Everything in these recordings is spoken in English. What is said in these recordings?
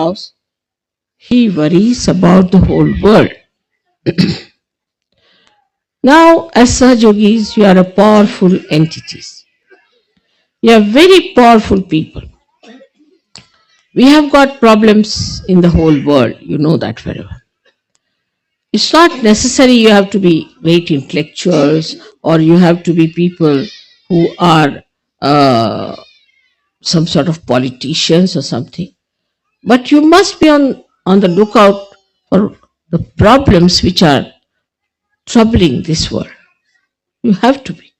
house, he worries about the whole world. Now, as Sahaj Yogis, you are a powerful entities. You are very powerful people. We have got problems in the whole world. You know that very well. It's not necessary you have to be great intellectuals or you have to be people who are some sort of politicians or something. But you must be on the lookout for the problems which are troubling this world. You have to be.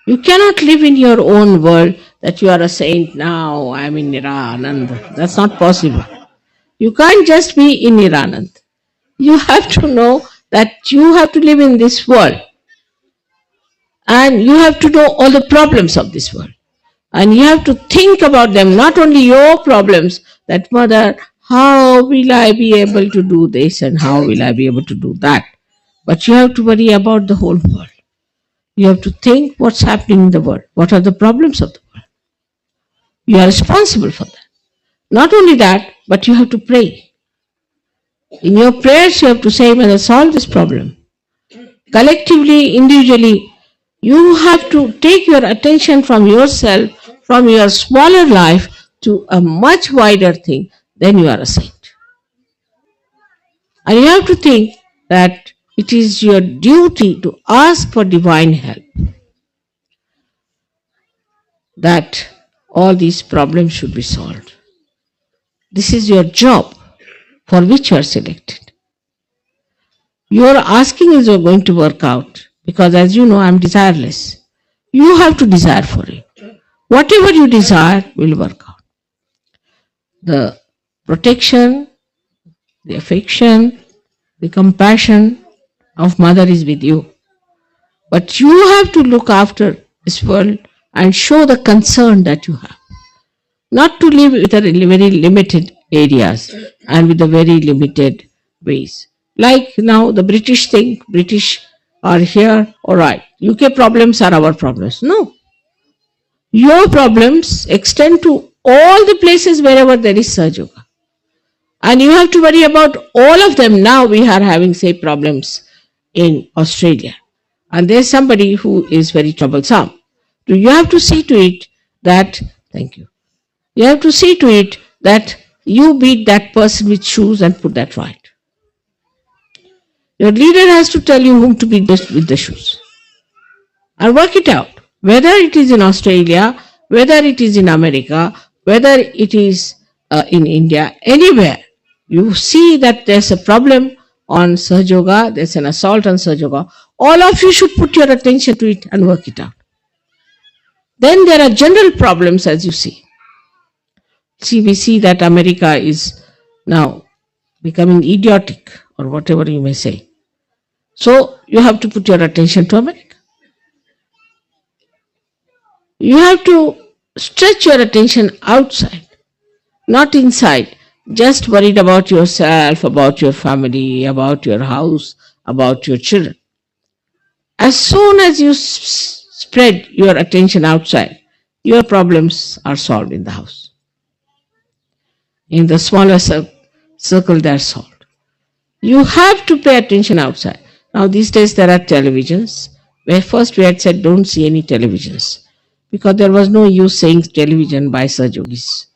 You cannot live in your own world that you are a saint now, I am in Niranand. That's not possible. You can't just be in Niranand. You have to know that you have to live in this world. And you have to know all the problems of this world. And you have to think about them, not only your problems, that mother, how will I be able to do this and how will I be able to do that? But you have to worry about the whole world. You have to think what's happening in the world. What are the problems of the world? You are responsible for that. Not only that, but you have to pray. In your prayers, you have to say, may I solve this problem. Collectively, individually, you have to take your attention from yourself, from your smaller life to a much wider thing. Then you are a saint. And you have to think that it is your duty to ask for divine help. That all these problems should be solved. This is your job for which you are selected. Your asking is going to work out because, as you know, I am desireless. You have to desire for it. Whatever you desire will work out. The protection, the affection, the compassion of mother is with you. But you have to look after this world and show the concern that you have. Not to live with a very limited areas and with a very limited ways. Like now the British think British are here, alright, UK problems are our problems. No. Your problems extend to all the places wherever there is Sahaja Yoga. And you have to worry about all of them. Now we are having, say, problems in Australia. And there's somebody who is very troublesome. So you have to see to it that, thank you. You have to see to it that you beat that person with shoes and put that right. Your leader has to tell you whom to beat with the shoes. And work it out. Whether it is in Australia, whether it is in America, whether it is in India, anywhere, you see that there's a problem on Sahaja Yoga, there's an assault on Sahaja Yoga, all of you should put your attention to it and work it out. Then there are general problems, as you see. See, we see that America is now becoming idiotic, or whatever you may say. So you have to put your attention to America. You have to stretch your attention outside, not inside. Just worried about yourself, about your family, about your house, about your children. As soon as you spread your attention outside, your problems are solved in the house. In the smaller circle, they are solved. You have to pay attention outside. Now, these days there are televisions, where first we had said don't see any televisions, because there was no use saying television by Sahaja Yogis.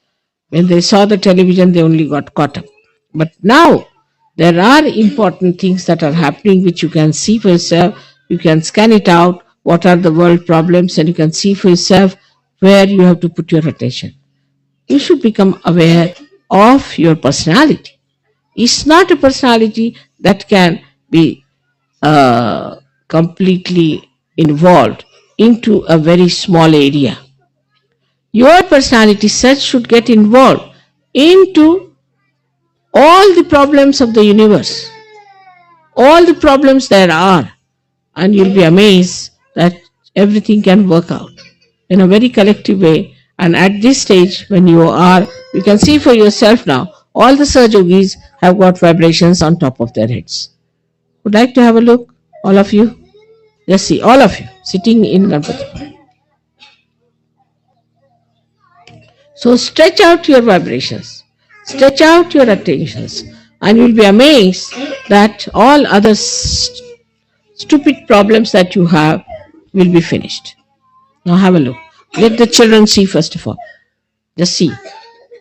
When they saw the television, they only got caught up. But now, there are important things that are happening which you can see for yourself. You can scan it out, what are the world problems, and you can see for yourself where you have to put your attention. You should become aware of your personality. It's not a personality that can be completely involved into a very small area. Your personality set should get involved into all the problems of the universe, all the problems there are, and you'll be amazed that everything can work out in a very collective way. And at this stage, when you can see for yourself now, all the Sahaja Yogis have got vibrations on top of their heads. Would like to have a look, all of you? Just see, all of you sitting in Ganpati. So stretch out your vibrations, stretch out your attentions, and you'll be amazed that all other stupid problems that you have will be finished. Now have a look. Let the children see first of all. Just see.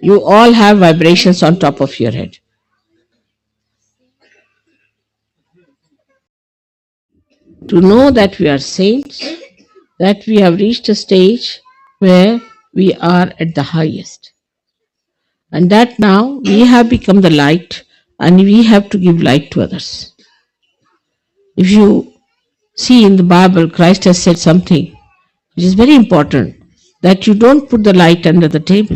You all have vibrations on top of your head. To know that we are saints, that we have reached a stage where we are at the highest. And that now we have become the light and we have to give light to others. If you see in the Bible, Christ has said something which is very important, that you don't put the light under the table.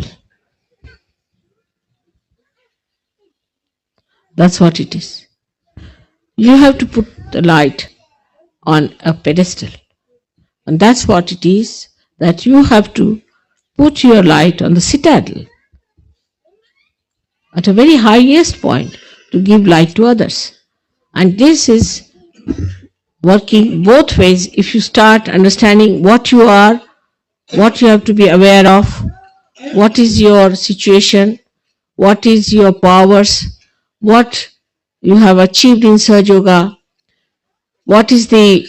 That's what it is. You have to put the light on a pedestal. And that's what it is, that you have to put your light on the citadel at a very highest point to give light to others. And this is working both ways. If you start understanding what you are, what you have to be aware of, what is your situation, what is your powers, what you have achieved in Sahaja Yoga, what is the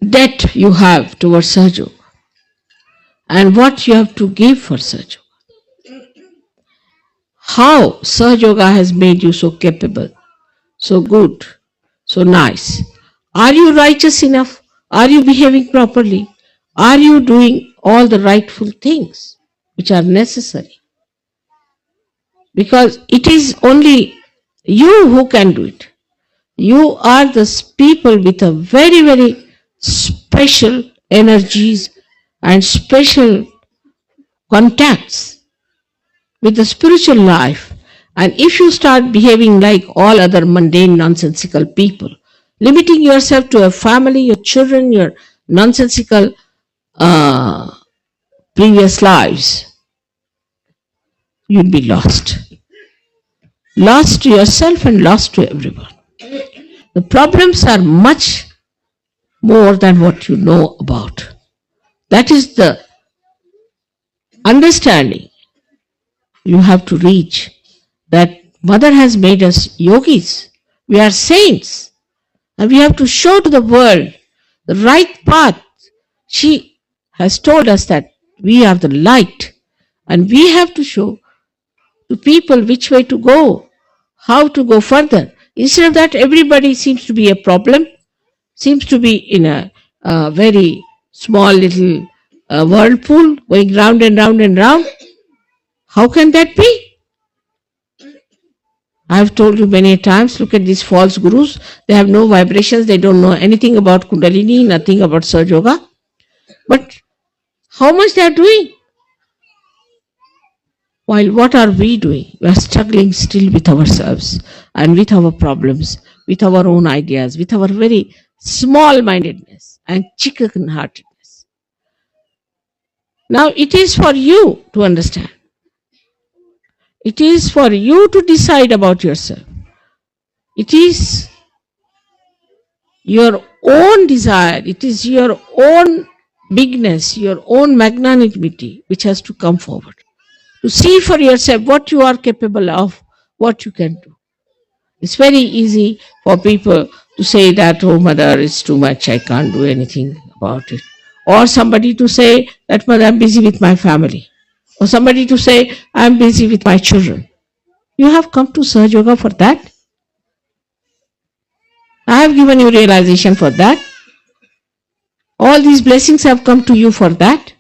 debt you have towards Sahaja Yoga, and what you have to give for Sahaja Yoga. How Sahaja Yoga has made you so capable, so good, so nice. Are you righteous enough? Are you behaving properly? Are you doing all the rightful things which are necessary? Because it is only you who can do it. You are the people with a very, very special energies and special contacts with the spiritual life. And if you start behaving like all other mundane, nonsensical people, limiting yourself to a family, your children, your nonsensical previous lives, you'll be lost. Lost to yourself and lost to everyone. The problems are much more than what you know about. That is the understanding you have to reach, that Mother has made us yogis. We are saints. And we have to show to the world the right path. She has told us that we are the light. And we have to show to people which way to go, how to go further. Instead of that, everybody seems to be a problem, seems to be in a very small little whirlpool going round and round and round. How can that be? I have told you many times, look at these false gurus. They have no vibrations. They don't know anything about Kundalini, nothing about Sahaja Yoga. But how much they are doing? While what are we doing? We are struggling still with ourselves and with our problems, with our own ideas, with our very small-mindedness and chicken-heartedness. Now it is for you to understand. It is for you to decide about yourself. It is your own desire, it is your own bigness, your own magnanimity which has to come forward. To see for yourself what you are capable of, what you can do. It's very easy for people to say that, oh Mother, it's too much, I can't do anything about it. Or somebody to say that, Mother, I'm busy with my family. Or somebody to say, I'm busy with my children. You have come to Sahaja Yoga for that. I have given you realization for that. All these blessings have come to you for that.